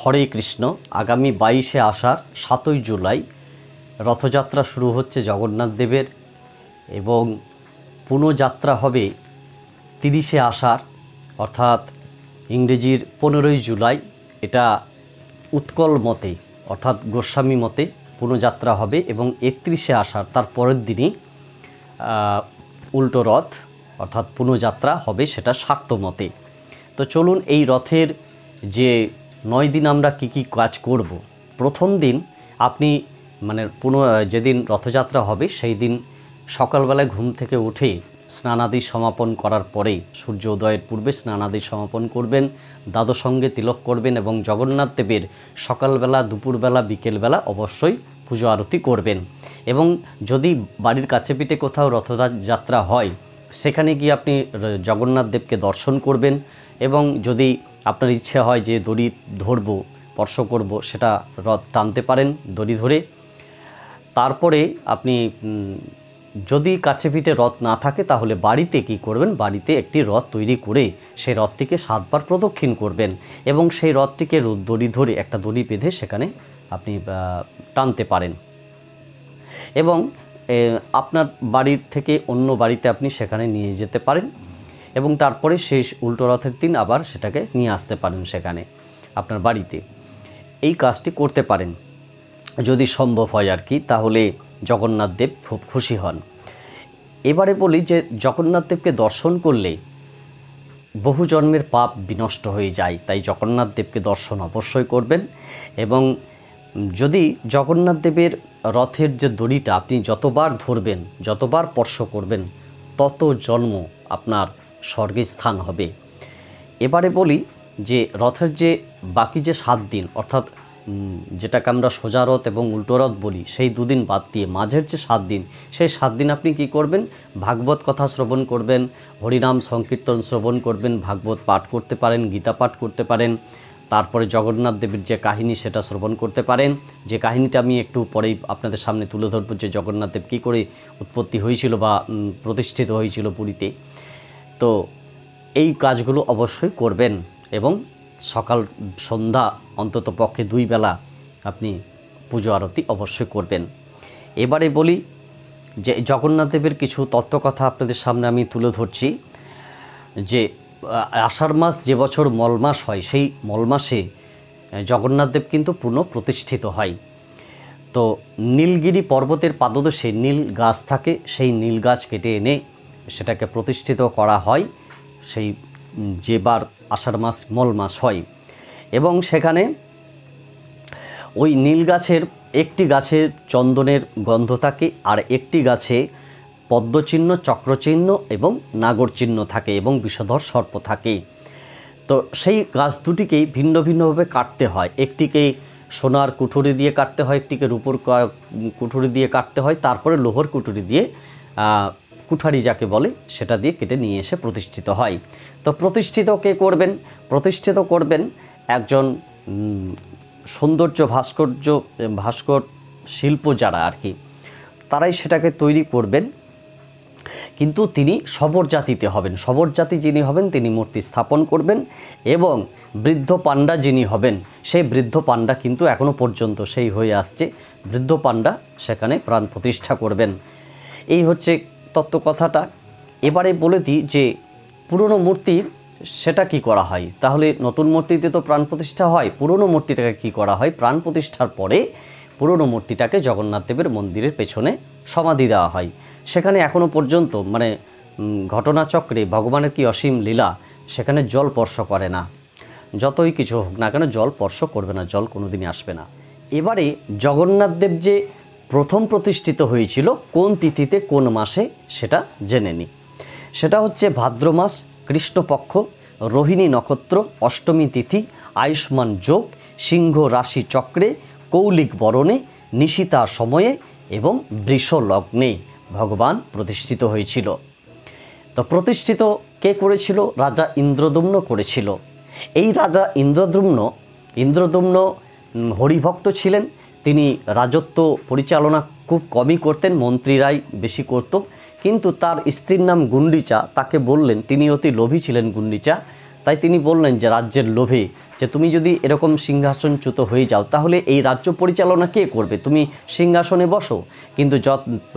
হরে কৃষ্ণ। আগামী 22শে আষাঢ় 7ই জুলাই রথযাত্রা শুরু হচ্ছে জগন্নাথ দেবের এবং পুণ্যযাত্রা হবে 30শে আষাঢ় অর্থাৎ ইংরেজির 15ই জুলাই। এটা উৎকল মতে অর্থাৎ গোস্বামী মতে পুণ্যযাত্রা হবে এবং 31শে আষাঢ় তার পরের দিনই উল্টো রথ অর্থাৎ পুণ্যযাত্রা হবে, সেটা শাক্ত মতে। তো চলুন এই রথের যে 9 দিন আমরা কি কাজ করব। প্রথম দিন আপনি যেদিন রথযাত্রা হবে সেই দিন সকালবেলায় ঘুম থেকে উঠে স্নানাদি সমাপন করার পরে সূর্য উদয়ের পূর্বে স্নানাদি সমাপন করবেন, দ্বাদশঙ্গে তিলক করবেন এবং জগন্নাথ দেবের সকালবেলা, দুপুরবেলা, বিকেলবেলা অবশ্যই পুজো আরতি করবেন। এবং যদি বাড়ির কাছে পিঠে কোথাও রথযাত্রা হয় সেখানে গিয়ে আপনি জগন্নাথ দেবকে দর্শন করবেন এবং যদি আপনার ইচ্ছে হয় যে দড়ি ধরব, স্পর্শ করব, সেটা রথ টানতে পারেন দড়ি ধরে। তারপরে আপনি যদি কাছে পিঠে রথ না থাকে তাহলে বাড়িতে কি করবেন, বাড়িতে একটি রথ তৈরি করে সেই রথটিকে 7 বার প্রদক্ষিণ করবেন এবং সেই রথটিকে দড়ি ধরে একটা দড়ি বেঁধে সেখানে আপনি টানতে পারেন এবং আপনার বাড়ির থেকে অন্য বাড়িতে আপনি সেখানে নিয়ে যেতে পারেন এবং তারপরে শেষ উল্টো রথের দিন আবার সেটাকে নিয়ে আসতে পারেন সেখানে আপনার বাড়িতে। এই কাজটি করতে পারেন যদি সম্ভব হয় আর কি, তাহলে জগন্নাথ দেব খুব খুশি হন। এবারে বলি যে জগন্নাথ দেবকে দর্শন করলে বহু জন্মের পাপ বিনষ্ট হয়ে যায়, তাই জগন্নাথ দেবকে দর্শন অবশ্যই করবেন। এবং যদি জগন্নাথ দেবের রথের যে দড়িটা আপনি যতবার ধরবেন, যতবার স্পর্শ করবেন, তত জন্ম আপনার স্বর্গে স্থান হবে। এবারে বলি যে রথের যে বাকি যে 7 দিন অর্থাৎ যেটাকে আমরা সোজা রথ এবং উল্টো রথ বলি, সেই 2 দিন বাদ দিয়ে মাঝের যে 7 দিন, সেই 7 দিন আপনি কি করবেন, ভাগবত কথা শ্রবণ করবেন, হরিনাম সংকীর্তন শ্রবণ করবেন, ভাগবত পাঠ করতে পারেন, গীতা পাঠ করতে পারেন, তারপরে জগন্নাথ দেবের যে কাহিনী সেটা শ্রবণ করতে পারেন। যে কাহিনীটা আমি একটু পরেই আপনাদের সামনে তুলে ধরব, যে জগন্নাথ দেব কী করে উৎপত্তি হয়েছিল বা প্রতিষ্ঠিত হয়েছিল পুরীতে। তো এই কাজগুলো অবশ্যই করবেন এবং সকাল সন্ধ্যা অন্তত পক্ষে 2 বেলা আপনি পুজো আরতি অবশ্যই করবেন। এবারে বলি যে জগন্নাথ দেবের কিছু তত্ত্বকথা আপনাদের সামনে আমি তুলে ধরছি। যে আষাঢ় মাস যে বছর মল মাস হয়, সেই মল মাসে জগন্নাথ দেব কিন্তু পুনঃ প্রতিষ্ঠিত হয়। তো নীলগিরি পর্বতের পাদদেশে নীল গাছ থাকে, সেই নীল গাছ কেটে এনে সেটাকে প্রতিষ্ঠিত করা হয় সেই যেবার আষাঢ় মাস মল মাস হয়। এবং সেখানে ওই নীল গাছের একটি গাছে চন্দনের গন্ধ থাকে আর একটি গাছে পদ্মচিহ্ন, চক্রচিহ্ন এবং নাগর চিহ্ন থাকে এবং বিষধর সর্প থাকে। তো সেই গাছ দুটিকেই ভিন্ন ভিন্নভাবে কাটতে হয়। একটিকে সোনার কুঠুরি দিয়ে কাটতে হয়, একটিকে রূপোর কুঠুরি দিয়ে কাটতে হয়, তারপরে লোহার কুঠুরি দিয়ে কুঠারি যাকে বলে সেটা দিয়ে কেটে নিয়ে এসে প্রতিষ্ঠিত হয়। তো প্রতিষ্ঠিত কে করবেন, প্রতিষ্ঠিত করবেন একজন সৌন্দর্য ভাস্কর শিল্প যারা আর কি, তারাই সেটাকে তৈরি করবেন। কিন্তু তিনি শবর জাতিতে হবেন, শবর জাতি যিনি হবেন তিনি মূর্তি স্থাপন করবেন এবং বৃদ্ধ পাণ্ডা যিনি হবেন সেই বৃদ্ধ পাণ্ডা কিন্তু এখনও পর্যন্ত সেই হয়ে আসছে, বৃদ্ধ পাণ্ডা সেখানে প্রাণ প্রতিষ্ঠা করবেন। এই হচ্ছে তত্ত্বকথাটা। এবারে বলে দিই যে পুরনো মূর্তির সেটা কি করা হয়, তাহলে নতুন মূর্তিতে তো প্রাণ প্রতিষ্ঠা হয়, পুরনো মূর্তিটাকে কি করা হয়, প্রাণ প্রতিষ্ঠার পরে পুরনো মূর্তিটাকে জগন্নাথ দেবের মন্দিরের পেছনে সমাধি দেওয়া হয়। সেখানে এখনও পর্যন্ত ঘটনাচক্রে ভগবানের কি অসীম লীলা, সেখানে জল স্পর্শ করে না, যতই কিছু হোক না কেন জল স্পর্শ করবে না, জল কোনোদিনই আসবে না। এবারে জগন্নাথ দেব যে প্রথম প্রতিষ্ঠিত হয়েছিল কোন তিথিতে কোন মাসে সেটা জেনে নিই। সেটা হচ্ছে ভাদ্র মাস, কৃষ্ণপক্ষ, রোহিণী নক্ষত্র, অষ্টমী তিথি, আয়ুষ্মান যোগ, সিংহ রাশি চক্রে, কৌলিক বরণে, নিশিতার সময়ে এবং বৃষ লগ্নে ভগবান প্রতিষ্ঠিত হয়েছিল। তো প্রতিষ্ঠিত কে করেছিল, রাজা ইন্দ্রদ্যুম্ন করেছিল। এই রাজা ইন্দ্রদ্যুম্ন হরিভক্ত ছিলেন। তিনি রাজত্ব পরিচালনা খুব কমই করতেন, মন্ত্রীরাই বেশি করত। কিন্তু তার স্ত্রীর নাম গুন্ডিচা, তাকে বললেন, তিনি অতি লোভী ছিলেন গুন্ডিচা, তাই তিনি বললেন যে রাজ্যের লোভে যে তুমি যদি এরকম সিংহাসনচ্যুত হয়ে যাও তাহলে এই রাজ্য পরিচালনা কে করবে, তুমি সিংহাসনে বসো। কিন্তু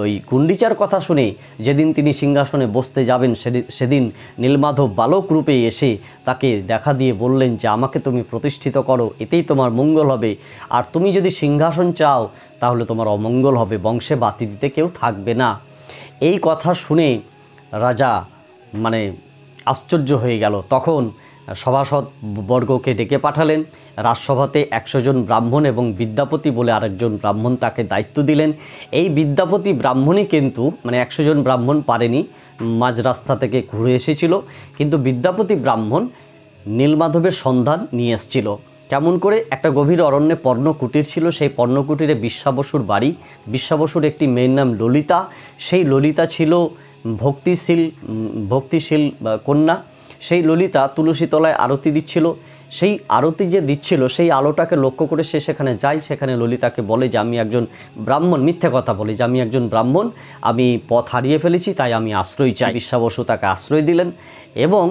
ওই গুন্ডিচার কথা শুনে যেদিন তিনি সিংহাসনে বসতে যাবেন সেদিন নীলমাধব বালক রূপে এসে তাকে দেখা দিয়ে বললেন যে আমাকে তুমি প্রতিষ্ঠিত করো, এতেই তোমার মঙ্গল হবে, আর তুমি যদি সিংহাসন চাও তাহলে তোমার অমঙ্গল হবে, বংশে বাতি দিতে কেউ থাকবে না। এই কথা শুনে রাজা মানে আশ্চর্য হয়ে গেল। তখন সভাসদ বর্গকে ডেকে পাঠালেন। রাজসভাতে 100 জন ব্রাহ্মণ এবং বিদ্যাপতি বলে আরেকজন ব্রাহ্মণ তাকে দায়িত্ব দিলেন। এই বিদ্যাপতি ব্রাহ্মণই কিন্তু মানে 100 জন ব্রাহ্মণ পারেনি, মাঝ রাস্তা থেকে ঘুরে এসেছিল, কিন্তু বিদ্যাপতি ব্রাহ্মণ নীলমাধবের সন্ধান নিয়ে এসেছিল। কেমন করে? একটা গভীর অরণ্যে পর্ণকুটির ছিল, সেই পর্ণকুটিরে বিশ্বাবসুর বাড়ি। বিশ্বাবসুর একটি মেয়ের নাম ললিতা। সেই ললিতা ছিল ভক্তিশীল কন্যা। সেই ললিতা তুলসী তলায় আরতি দিচ্ছিল। সেই আরতি যে দিচ্ছিল সেই আলোটাকে লক্ষ্য করে সে সেখানে যায়। সেখানে ললিতাকে বলে যে আমি একজন ব্রাহ্মণ, মিথ্যে কথা বলে যে আমি একজন ব্রাহ্মণ, আমি পথ হারিয়ে ফেলেছি, তাই আমি আশ্রয় চাই। বিশ্বাবসু তাকে আশ্রয় দিলেন এবং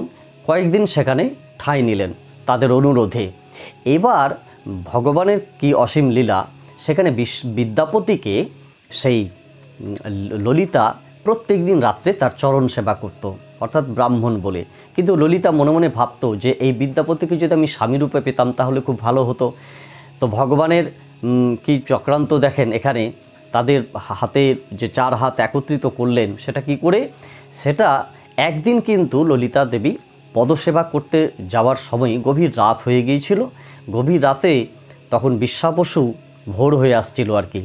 কয়েকদিন সেখানে ঠাঁই নিলেন তাদের অনুরোধে। এবার ভগবানের কি অসীম লীলা, সেখানে বিদ্যাপতিকে সেই ললিতা প্রত্যেক দিন রাত্রে তার চরণ সেবা করত, অর্থাৎ ব্রাহ্মণ বলে। কিন্তু ললিতা মনে মনে ভাবতো যে এই বিদ্যাপতিকে যদি আমি স্বামীরূপে পেতাম তাহলে খুব ভালো হতো। তো ভগবানের কি চক্রান্ত দেখেন এখানে, তাদের হাতে যে 4 হাত একত্রিত করলেন, সেটা কি করে? সেটা একদিন কিন্তু ললিতা দেবী পদসেবা করতে যাওয়ার সময় গভীর রাত হয়ে গিয়েছিল। গভীর রাতে তখন বিশ্বাবসু ভোর হয়ে আসছিল আর কি।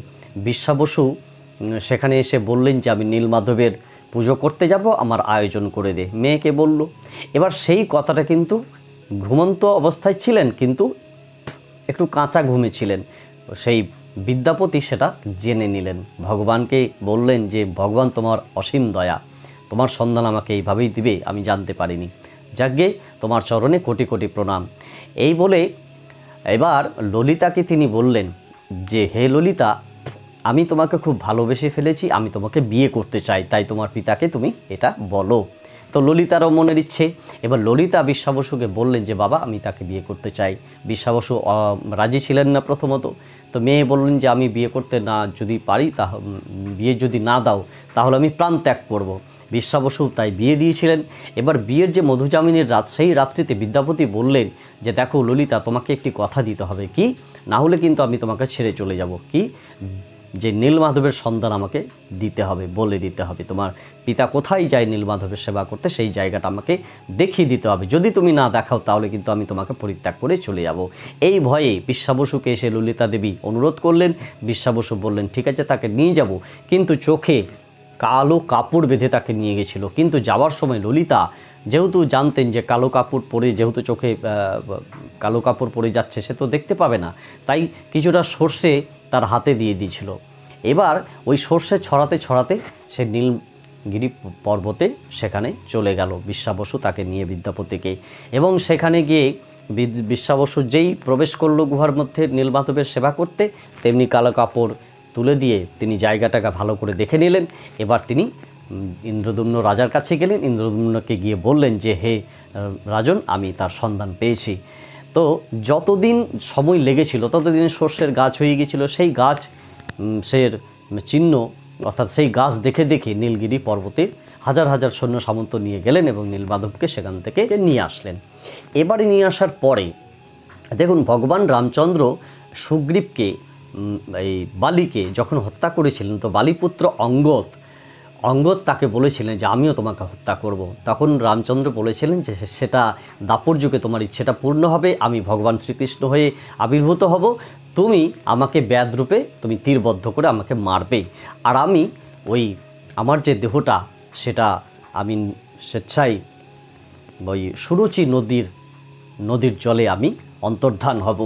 বিশ্বাবসু সেখানে এসে বললেন যে আমি নীলমাধবের পুজো করতে যাব, আমার আয়োজন করে দে। মেয়েকে বলল। এবার সেই কথাটা কিন্তু ঘুমন্ত অবস্থায় ছিলেন, কিন্তু একটু কাঁচা ঘুমে ছিলেন। সেই বিদ্যাপতি সেটা জেনে নিলেন, ভগবানকে বললেন যে ভগবান তোমার অসীম দয়া, তোমার সন্ধান আমাকে এইভাবেই দিবে, আমি জানতে পারিনি, যাজ্ঞে তোমার চরণে কোটি কোটি প্রণাম। এই বলে এবার ললিতাকে তিনি বললেন যে হে ললিতা, আমি তোমাকে খুব ভালোবেসে ফেলেছি, আমি তোমাকে বিয়ে করতে চাই, তাই তোমার পিতাকে তুমি এটা বলো। তো ললিতারও মনের ইচ্ছে। এবার ললিতা বিশ্বাবসুকে বললেন যে বাবা আমি তাকে বিয়ে করতে চাই। বিশ্বাবসু রাজি ছিলেন না প্রথমত। তো মেয়ে বললেন যে আমি বিয়ে করতে না যদি পারি, বিয়ে যদি না দাও তাহলে আমি প্রাণ ত্যাগ করব। বিশ্বাবসু তাই বিয়ে দিয়েছিলেন। এবার বিয়ের যে মধুজামিনীর রাত, সেই রাত্রিতে বিদ্যাপতি বললেন যে দেখো ললিতা, তোমাকে একটি কথা দিতে হবে, কি না হলে কিন্তু আমি তোমাকে ছেড়ে চলে যাব। কি? যে নীলমাধবের সন্ধান আমাকে দিতে হবে, বলে দিতে হবে, তোমার পিতা কোথায় যায় নীলমাধবের সেবা করতে সেই জায়গাটা আমাকে দেখিয়ে দিতে হবে। যদি তুমি না দেখাও তাহলে কিন্তু আমি তোমাকে পরিত্যাগ করে চলে যাব। এই ভয়ে বিশ্বাবসুকে এসে ললিতা দেবী অনুরোধ করলেন। বিশ্বাবসু বললেন ঠিক আছে, তাকে নিয়ে যাব। কিন্তু চোখে কালো কাপড় বেঁধে তাকে নিয়ে গেছিল। কিন্তু যাওয়ার সময় ললিতা যেহেতু জানতেন যে কালো কাপড় পরে, যেহেতু চোখে কালো কাপড় পরে যাচ্ছে, সে তো দেখতে পাবে না, তাই কিছুটা সর্ষে তার হাতে দিয়ে দিয়েছিল। এবার ওই সর্ষে ছড়াতে ছড়াতে সে নীলগিরি পর্বতে সেখানে চলে গেল বিশ্বাবসু তাকে নিয়ে বিদ্যাপতিকে। এবং সেখানে গিয়ে বিশ্বাবসু যেই প্রবেশ করলো গুহার মধ্যে নীলমাধবের সেবা করতে, তেমনি কালো কাপড় তুলে দিয়ে তিনি জায়গাটাকে ভালো করে দেখে নিলেন। এবার তিনি ইন্দ্রদম্ন রাজার কাছে গেলেন। ইন্দ্রদম্নকে গিয়ে বললেন যে হে রাজন, আমি তার সন্ধান পেয়েছি। তো যতদিন সময় লেগেছিল ততদিন সর্ষের গাছ হয়ে গিয়েছিল। সেই গাছ সের চিহ্ন, অর্থাৎ সেই গাছ দেখে দেখে নীলগিরি পর্বতে হাজার হাজার সৈন্য সামন্ত নিয়ে গেলেন এবং নীলমাধবকে সেখান থেকে নিয়ে আসলেন। এবারে নিয়ে আসার পরে দেখুন ভগবান রামচন্দ্র সুগ্রীবকে এই বালিকে যখন হত্যা করেছিলেন, তো বালিপুত্র অঙ্গদ তাকে বলেছিলেন যে আমিও তোমাকে হত্যা করব। তখন রামচন্দ্র বলেছিলেন যে সেটা দাপর যুগে তোমার ইচ্ছেটা পূর্ণ হবে, আমি ভগবান শ্রীকৃষ্ণ হয়ে আবির্ভূত হব, তুমি আমাকে ব্যাধরূপে তুমি তীরবদ্ধ করে আমাকে মারবে, আর আমি ওই আমার যে দেহটা সেটা আমি স্বেচ্ছায় ওই সুরুচি নদীর জলে আমি অন্তর্ধান হব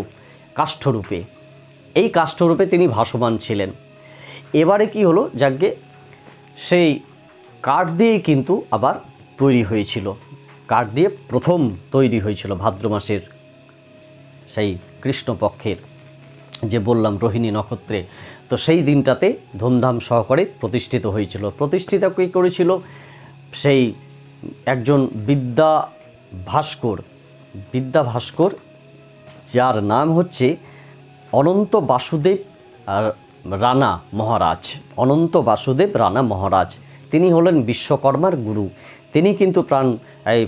কাষ্ঠরূপে। এই কাষ্ঠরূপে তিনি ভাসমান ছিলেন। এবারে কি হলো, যাজ্ঞে সেই কাঠ দিয়েই কিন্তু আবার তৈরি হয়েছিল, কাঠ দিয়ে প্রথম তৈরি হয়েছিল ভাদ্র মাসের সেই কৃষ্ণপক্ষের যে বললাম রোহিণী নক্ষত্রে। তো সেই দিনটাতে ধুমধাম সহকারে প্রতিষ্ঠিত হয়েছিল। প্রতিষ্ঠিত কী করেছিল? সেই একজন বিদ্যা ভাস্কর বিদ্যা ভাস্কর, যার নাম হচ্ছে অনন্ত বাসুদেব আর রানা মহারাজ। অনন্ত বাসুদেব রানা মহারাজ তিনি হলেন বিশ্বকর্মার গুরু। তিনি কিন্তু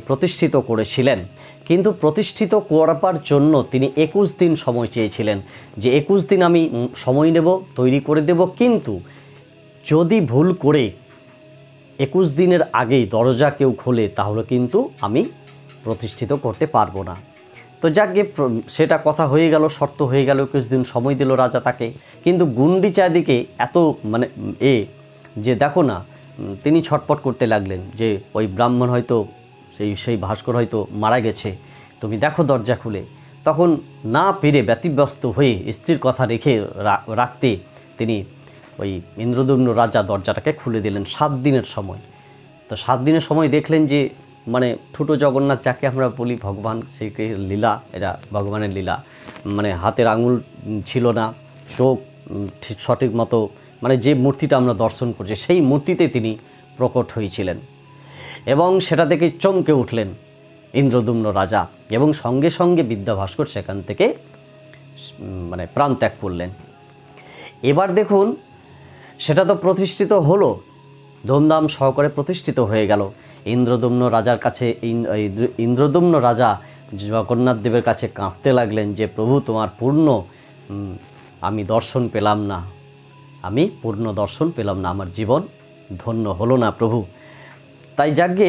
প্রতিষ্ঠিত করেছিলেন, কিন্তু প্রতিষ্ঠিত করবার জন্য তিনি 21 দিন সময় চেয়েছিলেন, যে 21 দিন আমি সময় নেব, তৈরি করে দেব, কিন্তু যদি ভুল করে 21 দিনের আগেই দরজা কেউ খোলে তাহলে কিন্তু আমি প্রতিষ্ঠিত করতে পারবো না। তো যাকে সেটা কথা হয়ে গেল, শর্ত হয়ে গেল, 21 দিন সময় দিল রাজা তাকে। কিন্তু গুন্ডিচা দিকে এত যে দেখো না, তিনি ছটপট করতে লাগলেন যে ওই ব্রাহ্মণ হয়তো সেই ভাস্কর হয়তো মারা গেছে, তুমি দেখো দরজা খুলে। তখন না পেরে ব্যতিব্যস্ত হয়ে স্ত্রীর কথা রেখে রাখতে তিনি ওই ইন্দ্রদম্ন রাজা দরজাটাকে খুলে দিলেন 7 দিনের সময়। তো 7 দিনের সময় দেখলেন যে ঠুটো জগন্নাথ যাকে আমরা বলি, ভগবান সেই লীলা, এটা ভগবানের লীলা। হাতের আঙুল ছিল না, চোখ ঠিক সঠিক মতো, যে মূর্তিটা আমরা দর্শন করছি সেই মূর্তিতে তিনি প্রকট হয়েছিলেন, এবং সেটা থেকে চমকে উঠলেন ইন্দ্রদম্ন রাজা, এবং সঙ্গে সঙ্গে বিদ্যা ভাস্কর সেখান থেকে প্রাণ ত্যাগ করলেন। এবার দেখুন, সেটা তো প্রতিষ্ঠিত হলো, ধুমধাম সহকারে প্রতিষ্ঠিত হয়ে গেল। ইন্দ্রদম্ন রাজার কাছে ইন্দ্রদম্ন রাজা জগন্নাথ দেবের কাছে কাঁদতে লাগলেন যে প্রভু, তোমার পূর্ণ আমি দর্শন পেলাম না, আমি পূর্ণ দর্শন পেলাম না, আমার জীবন ধন্য হলো না প্রভু। তাই যাকে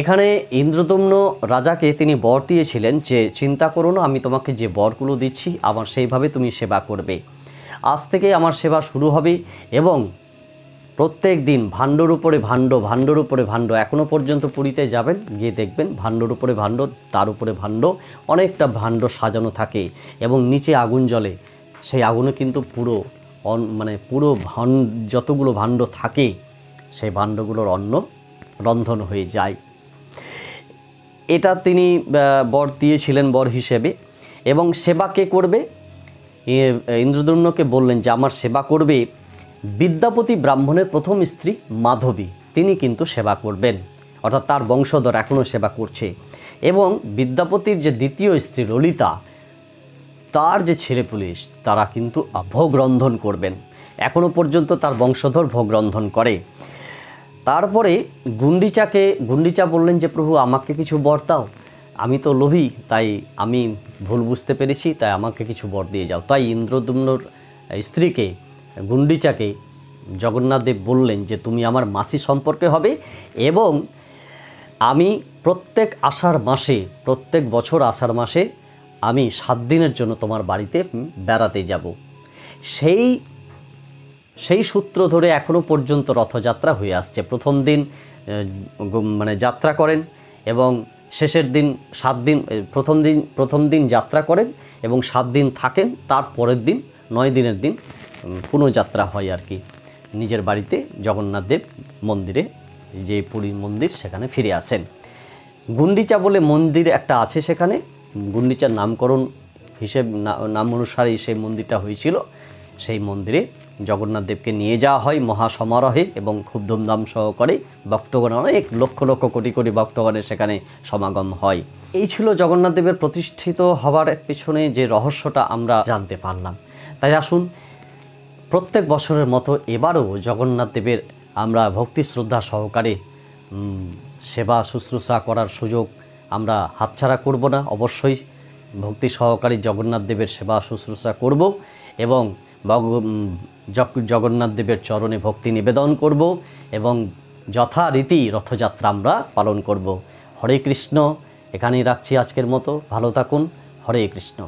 এখানে ইন্দ্রদম্ন রাজাকে তিনি বর দিয়েছিলেন যে চিন্তা করো না, আমি তোমাকে যে বরগুলো দিচ্ছি আমার সেইভাবে তুমি সেবা করবে। আজ থেকে আমার সেবা শুরু হবে, এবং প্রত্যেক দিন ভাণ্ডর উপরে ভাণ্ড, ভাণ্ডর উপরে ভাণ্ড। এখনও পর্যন্ত পুরীতে যাবেন, গিয়ে দেখবেন ভাণ্ডর উপরে ভাণ্ড, তার উপরে ভাণ্ড, অনেকটা ভাণ্ড সাজানো থাকে, এবং নিচে আগুন জ্বলে। সেই আগুনে কিন্তু পুরো যতগুলো ভাণ্ড থাকে সেই ভাণ্ডগুলোর অন্ন রন্ধন হয়ে যায়। এটা তিনি বর দিয়েছিলেন বর হিসেবে। এবং সেবা কে করবে? ইন্দ্রদম্নকে বললেন যে আমার সেবা করবে বিদ্যাপতি ব্রাহ্মণের প্রথম স্ত্রী মাধবী, তিনি কিন্তু সেবা করবেন, অর্থাৎ তার বংশধর এখনও সেবা করছে। এবং বিদ্যাপতির যে দ্বিতীয় স্ত্রী ললিতা, তার যে ছেলে পুলিশ, তারা কিন্তু ভোগ রন্ধন করবেন, এখনও পর্যন্ত তার বংশধর ভোগ রন্ধন করে। তারপরে গুন্ডিচা বললেন যে প্রভু, আমাকে কিছু বর দাও, আমি তো লোভী, তাই আমি ভুল বুঝতে পেরেছি, তাই আমাকে কিছু বর দিয়ে যাও। তাই ইন্দ্রদম্নর স্ত্রীকে গুন্ডিচাকে জগন্নাথদেব বললেন যে তুমি আমার মাসি সম্পর্কে হবে, এবং আমি প্রত্যেক বছর আষাঢ় মাসে আমি 7 দিনের জন্য তোমার বাড়িতে বেড়াতে যাব। সেই সূত্র ধরে এখনও পর্যন্ত রথযাত্রা হয়ে আসছে। প্রথম দিন যাত্রা করেন, এবং শেষের দিন 7 দিন, প্রথম দিন যাত্রা করেন এবং 7 দিন থাকেন, তার পরের দিন 9 দিনের দিন পুনঃযাত্রা হয় আর কি, নিজের বাড়িতে জগন্নাথদেব মন্দিরে, যে পুরী মন্দির, সেখানে ফিরে আসেন। গুন্ডিচা বলে মন্দির একটা আছে সেখানে, গুন্ডিচার নামকরণ নাম অনুসারেই সেই মন্দিরটা হয়েছিল। সেই মন্দিরে জগন্নাথদেবকে নিয়ে যাওয়া হয় মহাসমারোহে, এবং খুব ধুমধাম সহকারে ভক্তগণ, অনেক লক্ষ লক্ষ কোটি কোটি ভক্তগণের সেখানে সমাগম হয়। এই ছিল জগন্নাথদেবের প্রতিষ্ঠিত হওয়ার পেছনে যে রহস্যটা আমরা জানতে পারলাম। তাই আসুন, প্রত্যেক বছরের মতো এবারও জগন্নাথদেবের আমরা ভক্তি শ্রদ্ধা সহকারে সেবা শুশ্রূষা করার সুযোগ আমরা হাতছাড়া করব না। অবশ্যই ভক্তি সহকারে জগন্নাথদেবের সেবা শুশ্রূষা করব, এবং জগন্নাথদেবের চরণে ভক্তি নিবেদন করব, এবং যথারীতি রথযাত্রা আমরা পালন করব। হরে কৃষ্ণ। এখানেই রাখছি আজকের মতো। ভালো থাকুন। হরে কৃষ্ণ।